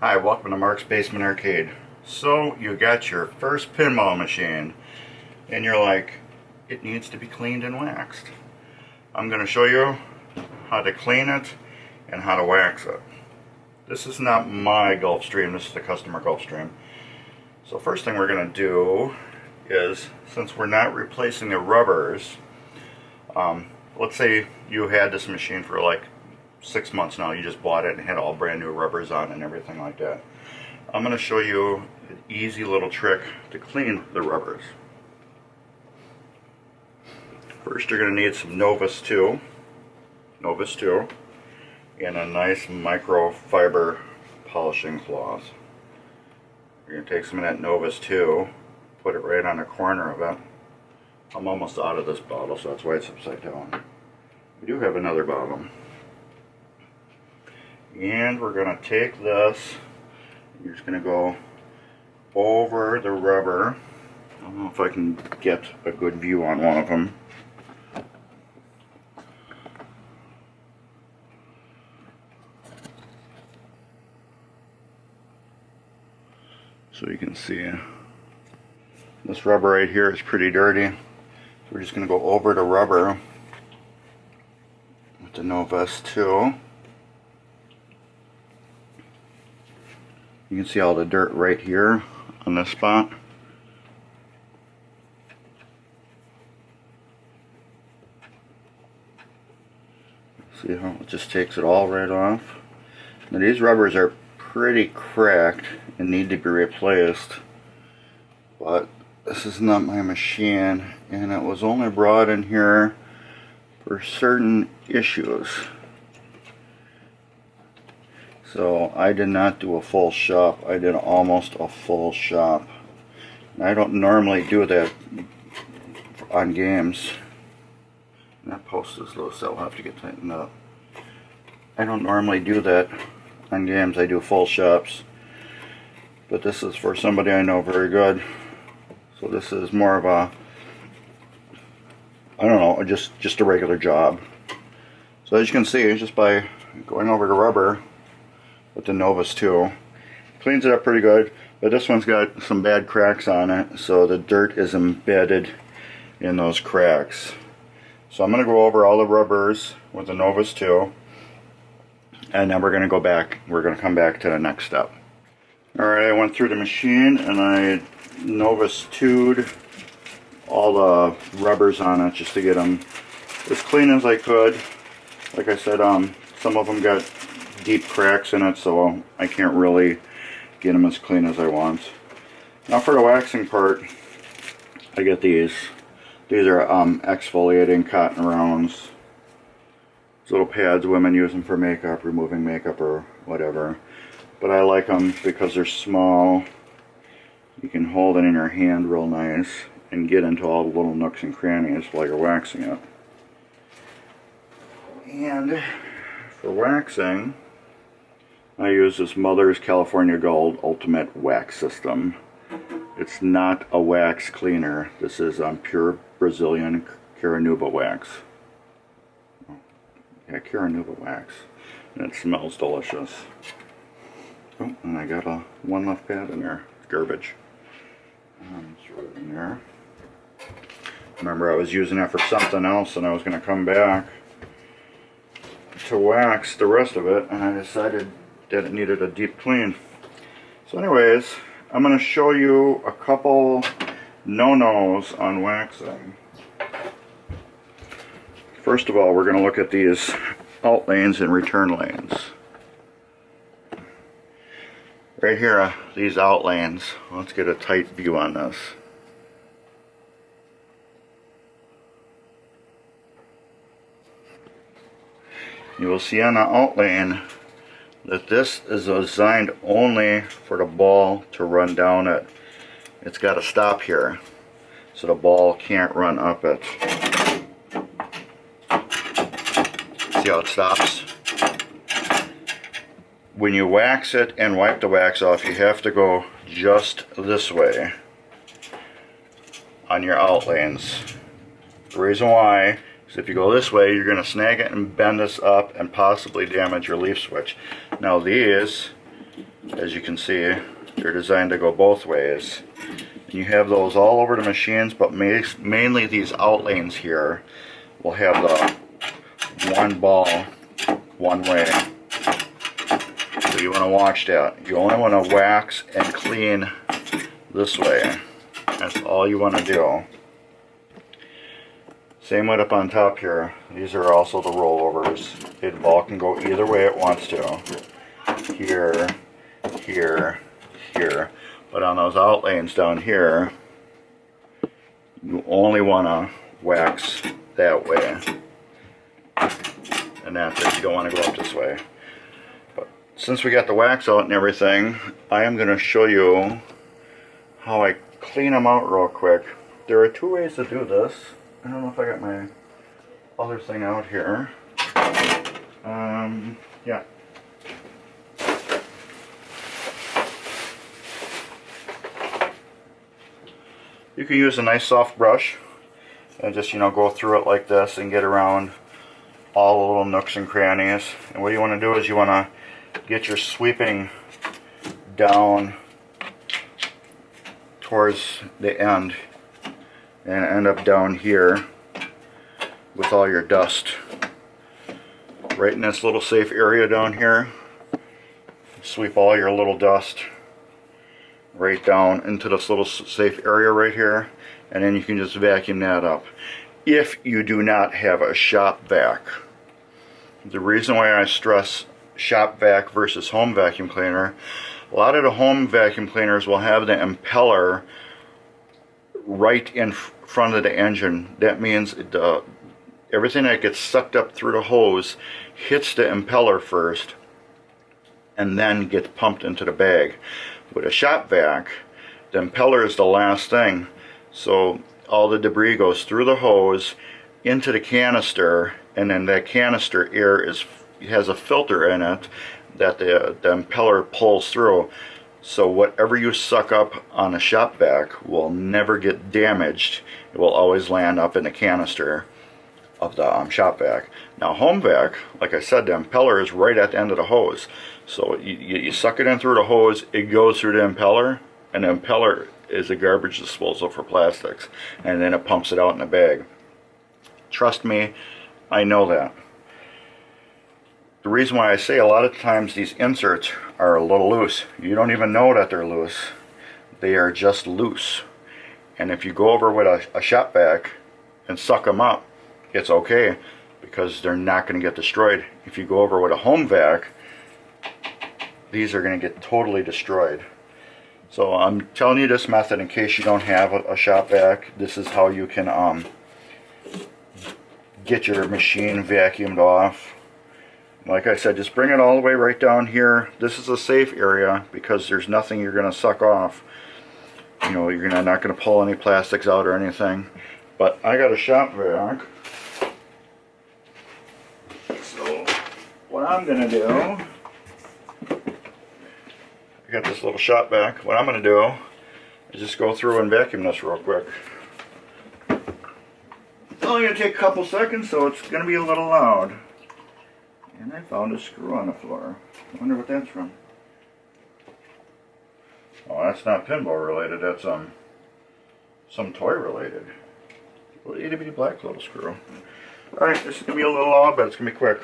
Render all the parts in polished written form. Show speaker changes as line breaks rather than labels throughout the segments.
Hi, welcome to Mark's Basement Arcade. So you got your first pinball machine and you're like, it needs to be cleaned and waxed. I'm going to show you how to clean it and how to wax it. This is not my Gulfstream, this is the customer Gulfstream. So first thing we're going to do is, since we're not replacing the rubbers, let's say you had this machine for like 6 months now, you just bought it and had all brand new rubbers on and everything like that. I'm going to show you an easy little trick to clean the rubbers. First you're going to need some Novus 2 and a nice microfiber polishing cloth. You're going to take some of that Novus 2, put it right on the corner of it. I'm almost out of this bottle, so that's why it's upside down. We do have another bottle. And we're going to take this, you're just going to go over the rubber. I don't know if I can get a good view on one of them. So you can see this rubber right here is pretty dirty. So we're just going to go over the rubber with the Novus 2. You can see all the dirt right here on this spot. See how it just takes it all right off. Now these rubbers are pretty cracked and need to be replaced, but this is not my machine and it was only brought in here for certain issues. So I did not do a full shop, I did almost a full shop. And I don't normally do that on games. And that post is loose, so I'll have to get tightened up. I don't normally do that on games, I do full shops. But this is for somebody I know very good. So this is more of a, I don't know, just a regular job. So as you can see, just by going over the rubber with the Novus 2, cleans it up pretty good, but this one's got some bad cracks on it, so the dirt is embedded in those cracks. So I'm going to go over all the rubbers with the Novus 2, and then we're going to come back to the next step. Alright, I went through the machine and I Novus 2'd all the rubbers on it just to get them as clean as I could. Like I said, some of them got deep cracks in it, so I can't really get them as clean as I want. Now for the waxing part, I get these. These are exfoliating cotton rounds. These little pads women use them for makeup, removing makeup or whatever. But I like them because they're small. You can hold it in your hand real nice and get into all the little nooks and crannies while you're waxing it. And for waxing, I use this Mother's California Gold Ultimate Wax System. It's not a wax cleaner. This is pure Brazilian Caranuba wax. Yeah, Caranuba wax. And it smells delicious. Oh, and I got one left pad in there. It's garbage. Throw it in there. Remember, I was using it for something else and I was going to come back to wax the rest of it, and I decided that it needed a deep clean. So anyways, I'm going to show you a couple no-nos on waxing. First of all, we're going to look at these out lanes and return lanes. Right here, these out lanes. Let's get a tight view on this. You will see on the out lane that this is designed only for the ball to run down it. It's got to stop here, so the ball can't run up it. See how it stops? When you wax it and wipe the wax off, you have to go just this way on your out lanes. The reason why is if you go this way, you're going to snag it and bend this up and possibly damage your leaf switch. Now these As you can see, they're designed to go both ways. And you have those all over the machines, but mainly these out lanes here will have the one ball one way. So you want to watch that. You only want to wax and clean this way. That's all you want to do. Same with up on top here. These are also the rollovers. The ball can go either way it wants to. Here, here, here. But on those out lanes down here, you only want to wax that way. And that's it. You don't want to go up this way. But since we got the wax out and everything, I am going to show you how I clean them out real quick. There are two ways to do this. I don't know if I got my other thing out here. Yeah. You can use a nice soft brush and just, you know, go through it like this and get around all the little nooks and crannies. And what you want to do is you want to get your sweeping down towards the end and end up down here with all your dust. Right in this little safe area down here, sweep all your little dust right down into this little safe area right here, and then you can just vacuum that up. If you do not have a shop vac. The reason why I stress shop vac versus home vacuum cleaner, a lot of the home vacuum cleaners will have the impeller right in front of the engine. That means everything that gets sucked up through the hose hits the impeller first and then gets pumped into the bag. With a shop vac, the impeller is the last thing, so all the debris goes through the hose into the canister, and then that canister air has a filter in it that the impeller pulls through. So whatever you suck up on a shop vac will never get damaged. It will always land up in the canister of the shop vac. Now home vac, like I said, the impeller is right at the end of the hose. So you suck it in through the hose, it goes through the impeller, and the impeller is a garbage disposal for plastics. And then it pumps it out in the bag. Trust me, I know that. The reason why I say a lot of times these inserts are a little loose. You don't even know that they're loose. They are just loose. And if you go over with a shop vac and suck them up, it's okay, because they're not going to get destroyed. If you go over with a home vac, these are going to get totally destroyed. So I'm telling you this method in case you don't have a shop vac. This is how you can get your machine vacuumed off. Like I said, just bring it all the way right down here. This is a safe area because there's nothing you're going to suck off. You know, you're not going to pull any plastics out or anything. But I got a shop vac. So what I'm going to do, I got this little shop vac. What I'm going to do is just go through and vacuum this real quick. It's only going to take a couple seconds, so it's going to be a little loud. And I found a screw on the floor. I wonder what that's from. Oh, that's not pinball related. That's some toy related. A little itty bitty black little screw. Alright, this is going to be a little loud, but it's going to be quick.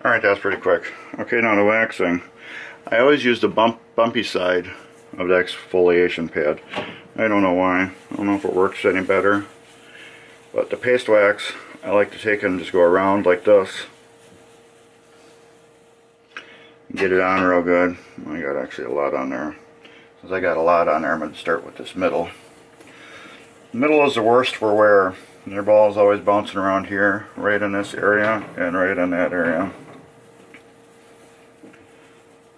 Alright, that's pretty quick. Okay, now the waxing. I always use the bumpy side of the exfoliation pad. I don't know why. I don't know if it works any better. But the paste wax, I like to take and just go around like this. Get it on real good. I got actually a lot on there. Since I got a lot on there, I'm going to start with this middle. Middle is the worst for wear. Your ball is always bouncing around here, right in this area, and right in that area.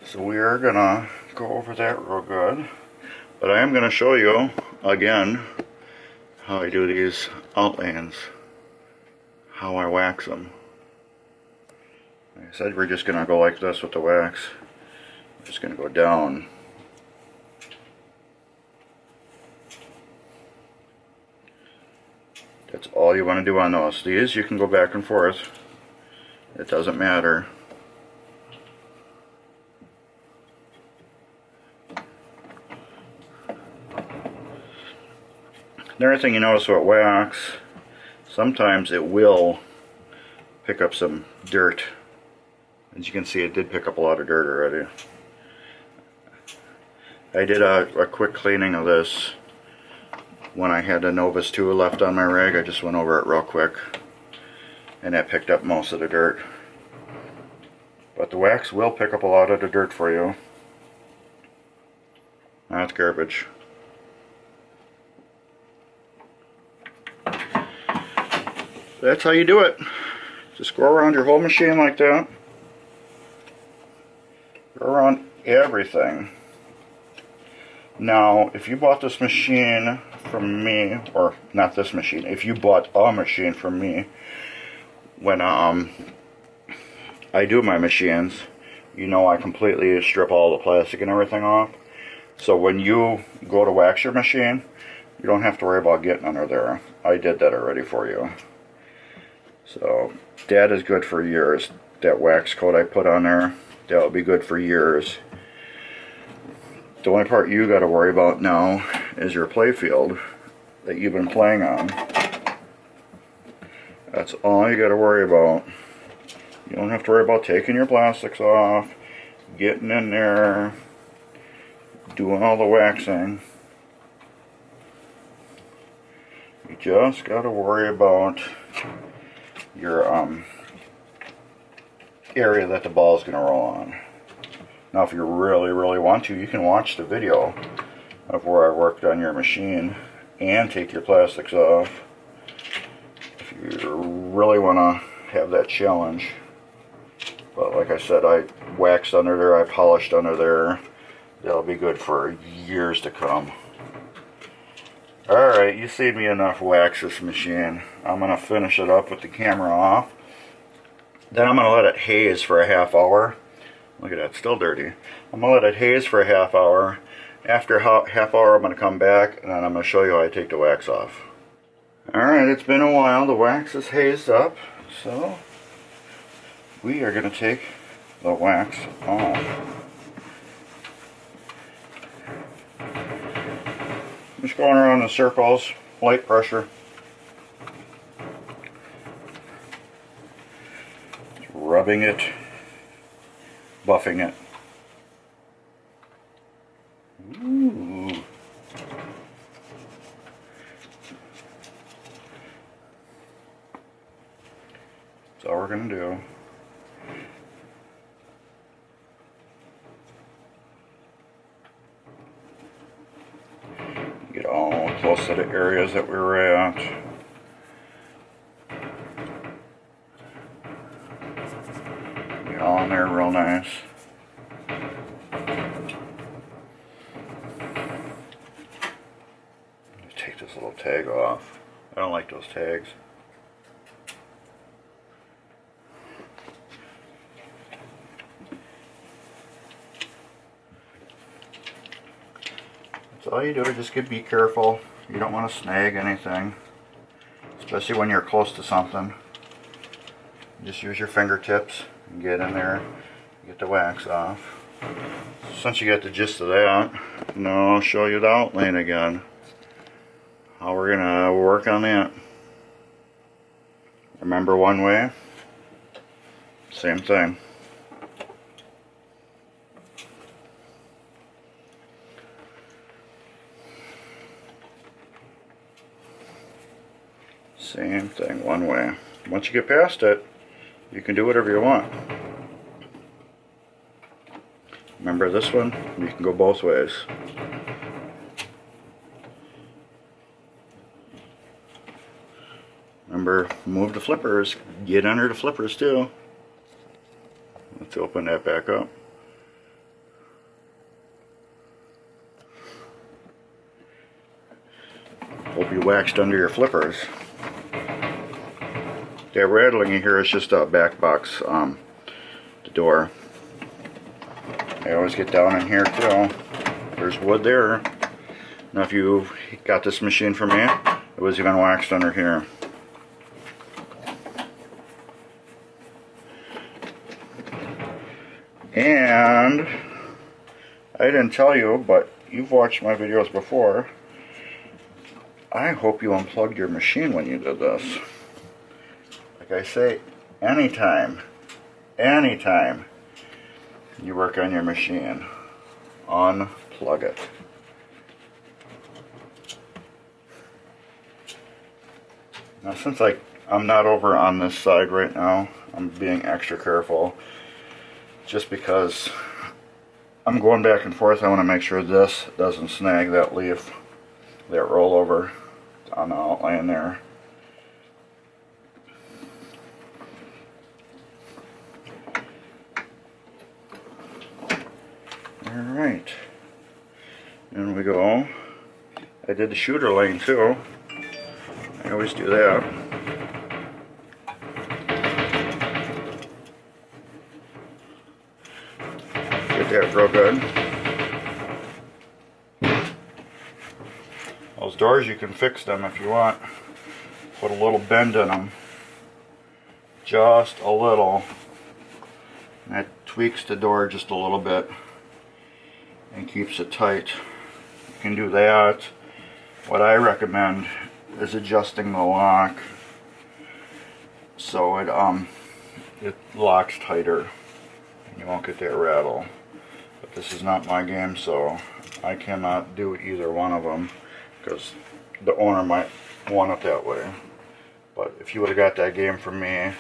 So we are going to go over that real good. But I am going to show you, again, how I do these outlines. How I wax them. Like I said, we're just going to go like this with the wax. I'm just going to go down. That's all you want to do on those. These you can go back and forth. It doesn't matter. Another thing you notice about wax, sometimes it will pick up some dirt. As you can see, it did pick up a lot of dirt already. I did a quick cleaning of this when I had a Novus 2 left on my rig. I just went over it real quick and that picked up most of the dirt. But the wax will pick up a lot of the dirt for you. That's garbage. That's how you do it. Just go around your whole machine like that. Go around everything. Now, if you bought this machine from me, or not this machine, if you bought a machine from me, when I do my machines, you know I completely strip all the plastic and everything off. So when you go to wax your machine, you don't have to worry about getting under there. I did that already for you. So that is good for years. That wax coat I put on there, that will be good for years. The only part you got to worry about now is your play field that you've been playing on. That's all you got to worry about. You don't have to worry about taking your plastics off, getting in there, doing all the waxing. You just got to worry about your area that the ball is going to roll on. Now if you really want to, you can watch the video of where I worked on your machine and take your plastics off. If you really want to have that challenge. But like I said, I waxed under there, I polished under there. That'll be good for years to come. Alright, you saved me enough wax this machine. I'm going to finish it up with the camera off. Then I'm going to let it haze for a half hour. Look at that, still dirty. I'm going to let it haze for a half hour. After half hour I'm going to come back and then I'm going to show you how I take the wax off. Alright, it's been a while. The wax is hazed up. So we are going to take the wax off. Just going around in circles, light pressure. Just rubbing it, buffing it. Ooh. That's all we're going to do. Get all close to the areas that we were at. Get all in there real nice. Just take this little tag off. I don't like those tags. So all you do is just be careful. You don't want to snag anything, especially when you're close to something. Just use your fingertips and get in there, get the wax off. Since you got the gist of that, now I'll show you the outline again. How we're gonna work on that. Remember one way, Same thing. Same thing, one way. Once you get past it, you can do whatever you want. Remember this one? You can go both ways. Remember, move the flippers. Get under the flippers too. Let's open that back up. Hope you waxed under your flippers. That rattling you hear is just a back box, the door. I always get down in here too. There's wood there. Now if you got this machine from me, it was even waxed under here. And I didn't tell you, but you've watched my videos before. I hope you unplugged your machine when you did this. Like I say, anytime you work on your machine, unplug it. Now since I'm not over on this side right now, I'm being extra careful. Just because I'm going back and forth, I want to make sure this doesn't snag that leaf, that rollover on the outline there. Alright, in we go. I did the shooter lane too. I always do that. Get that real good. Those doors, you can fix them if you want. Put a little bend in them. Just a little. And that tweaks the door just a little bit and keeps it tight. You can do that. What I recommend is adjusting the lock so it locks tighter and you won't get that rattle. But this is not my game, so I cannot do either one of them because the owner might want it that way. But if you would have got that game from me,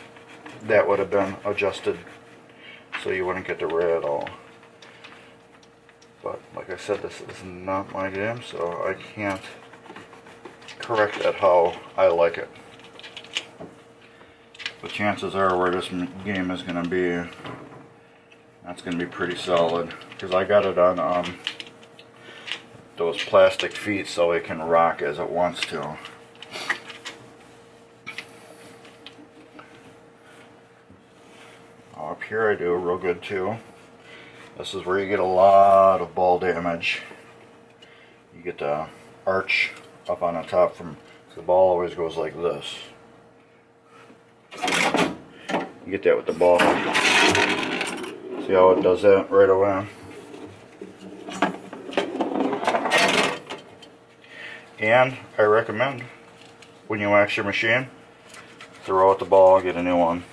that would have been adjusted so you wouldn't get the rattle. But like I said, this is not my game, so I can't correct it how I like it. But chances are where this game is going to be, that's going to be pretty solid. Because I got it on those plastic feet so it can rock as it wants to. Up here I do real good too. This is where you get a lot of ball damage. You get the arch up on the top from, the ball always goes like this. You get that with the ball. See how it does that right away? And I recommend when you wax your machine, throw out the ball, get a new one.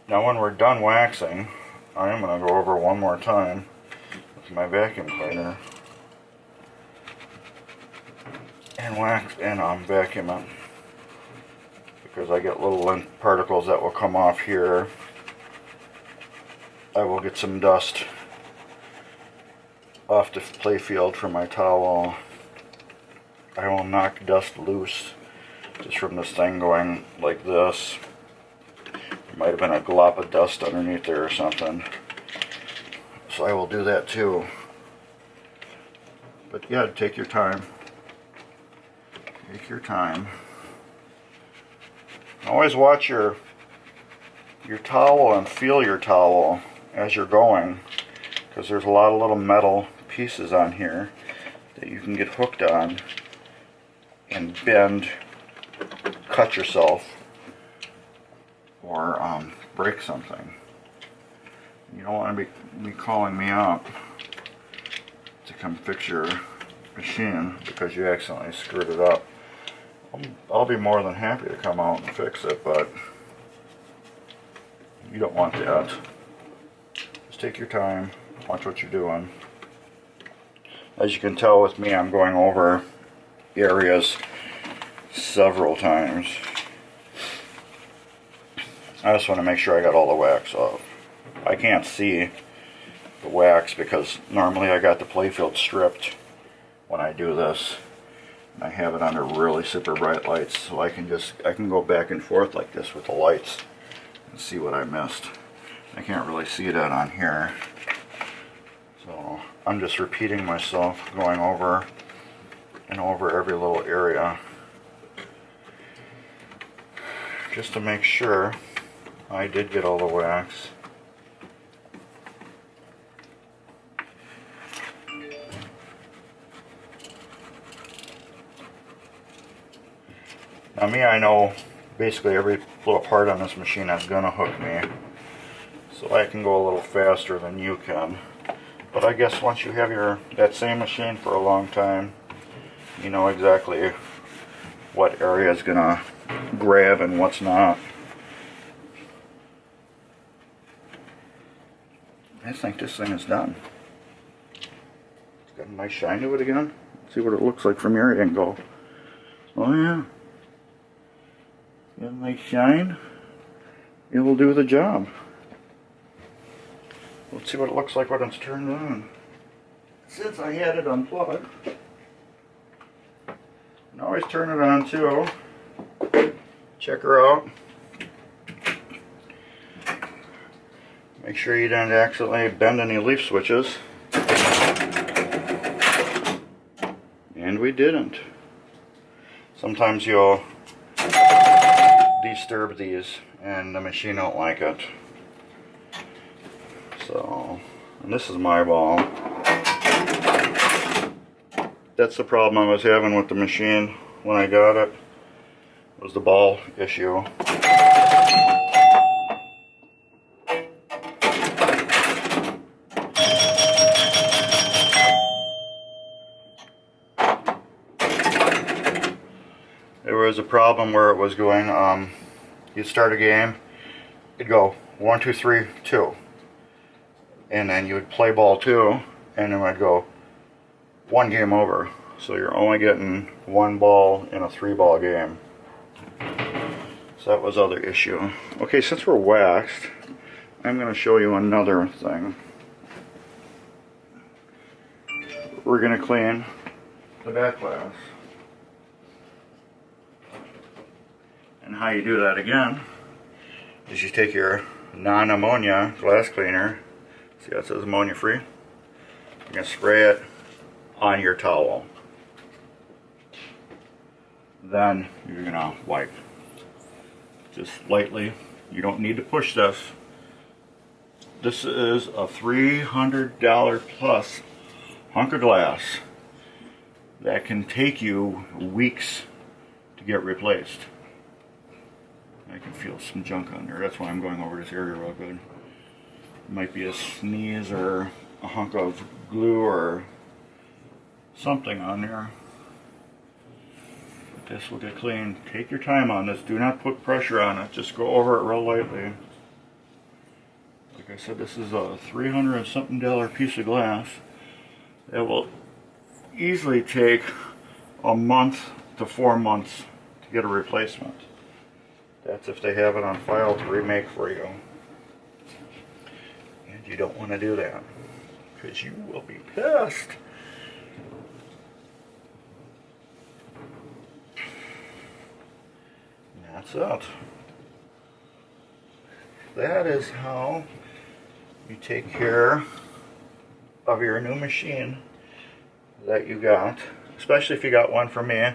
Now when we're done waxing, I am going to go over one more time with my vacuum cleaner and wax and vacuum it, because I get little lint particles that will come off here. I will get some dust off the play field from my towel. I will knock dust loose just from this thing going like this. Might have been a glop of dust underneath there or something. So I will do that too. But yeah, take your time. Take your time. Always watch your towel and feel your towel as you're going, because there's a lot of little metal pieces on here that you can get hooked on and bend, cut yourself, or break something. You don't want to be calling me up to come fix your machine because you accidentally screwed it up I'll be more than happy to come out and fix it, but you don't want that. Just take your time, watch what you're doing. As you can tell with me, I'm going over areas several times. I just want to make sure I got all the wax off. I can't see the wax because normally I got the playfield stripped when I do this. And I have it under really super bright lights, so I can go back and forth like this with the lights and see what I missed. I can't really see that on here. So I'm just repeating myself, going over and over every little area just to make sure I did get all the wax. Now me, I know basically every little part on this machine that's gonna hook me, so I can go a little faster than you can. But I guess once you have that same machine for a long time, you know exactly what area is gonna grab and what's not. I think this thing is done. It's got a nice shine to it again. Let's see what it looks like from your angle. Oh yeah. Got a nice shine. It will do the job. Let's see what it looks like when it's turned on. Since I had it unplugged, and always turn it on too. Check her out. Make sure you don't accidentally bend any leaf switches. And we didn't. Sometimes you'll disturb these and the machine don't like it. So, and this is my ball. That's the problem I was having with the machine when I got it, was the ball issue. There was a problem where it was going, you'd start a game, it'd go 1, 2, 3, 2. And then you would play ball 2, and it would go 1 game over. So you're only getting 1 ball in a 3-ball game. So that was the other issue. Okay, since we're waxed, I'm going to show you another thing. We're going to clean the back glass. And how you do that again is you take your non-ammonia glass cleaner. See how it says ammonia free? You're going to spray it on your towel. Then you're going to wipe. Just lightly. You don't need to push this. This is a $300 plus hunk of glass that can take you weeks to get replaced. I can feel some junk on there. That's why I'm going over this area real good. It might be a sneeze or a hunk of glue or something on there. But this will get clean. Take your time on this. Do not put pressure on it. Just go over it real lightly. Like I said, this is a $300 and something piece of glass. It will easily take a month to 4 months to get a replacement. That's if they have it on file to remake for you. And you don't want to do that, because you will be pissed. And that's it. That is how you take care of your new machine that you got, especially if you got one from me.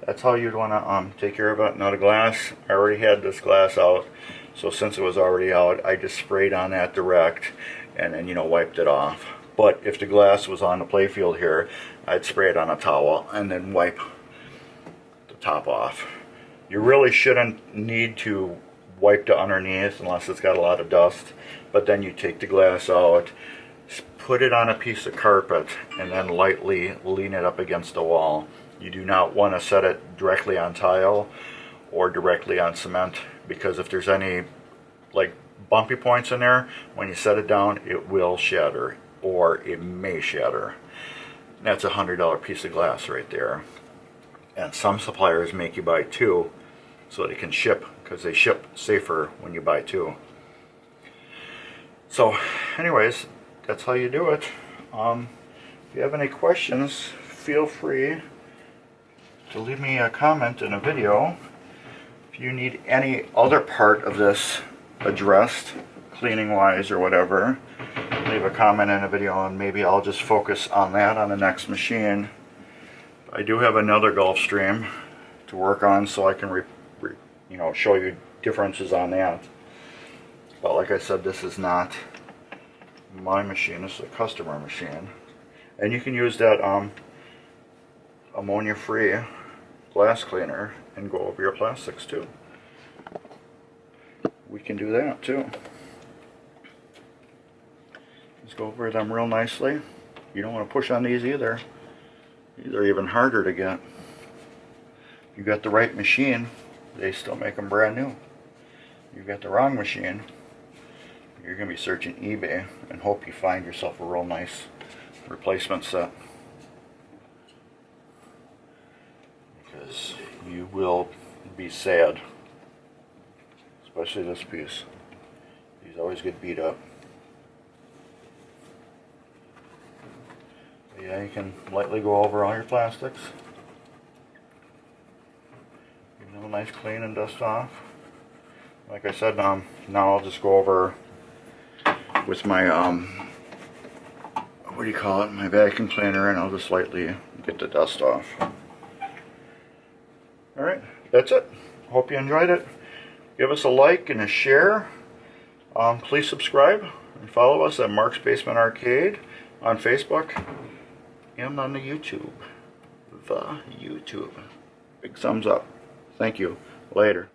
That's how you'd want to take care of it. Now the glass, I already had this glass out, so since it was already out, I just sprayed on that direct and then, you know, wiped it off. But if the glass was on the playfield here, I'd spray it on a towel and then wipe the top off. You really shouldn't need to wipe the underneath unless it's got a lot of dust, but then you take the glass out, put it on a piece of carpet and then lightly lean it up against the wall. You do not want to set it directly on tile or directly on cement, because if there's any like bumpy points in there, when you set it down, it will shatter, or it may shatter. That's a $100 piece of glass right there. And some suppliers make you buy two so they can ship, because they ship safer when you buy two. So anyways, that's how you do it. If you have any questions, feel free to leave me a comment in a video. If you need any other part of this addressed, cleaning wise or whatever, leave a comment in a video and maybe I'll just focus on that on the next machine. I do have another Gulfstream to work on, so I can show you differences on that. But like I said, this is not my machine, this is a customer machine. And you can use that ammonia free glass cleaner and go over your plastics too. We can do that too. Just go over them real nicely. You don't want to push on these either. These are even harder to get. If you got the right machine, they still make them brand new. If you got the wrong machine, you're going to be searching eBay and hope you find yourself a real nice replacement set. Because you will be sad. Especially this piece. These always get beat up. But yeah, you can lightly go over all your plastics. Give them a nice clean and dust off. Like I said, now I'll just go over with my what do you call it, my vacuum cleaner, and I'll just lightly get the dust off. Alright, that's it. Hope you enjoyed it. Give us a like and a share. Please subscribe and follow us at Mark's Basement Arcade on Facebook and on the YouTube. Big thumbs up. Thank you. Later.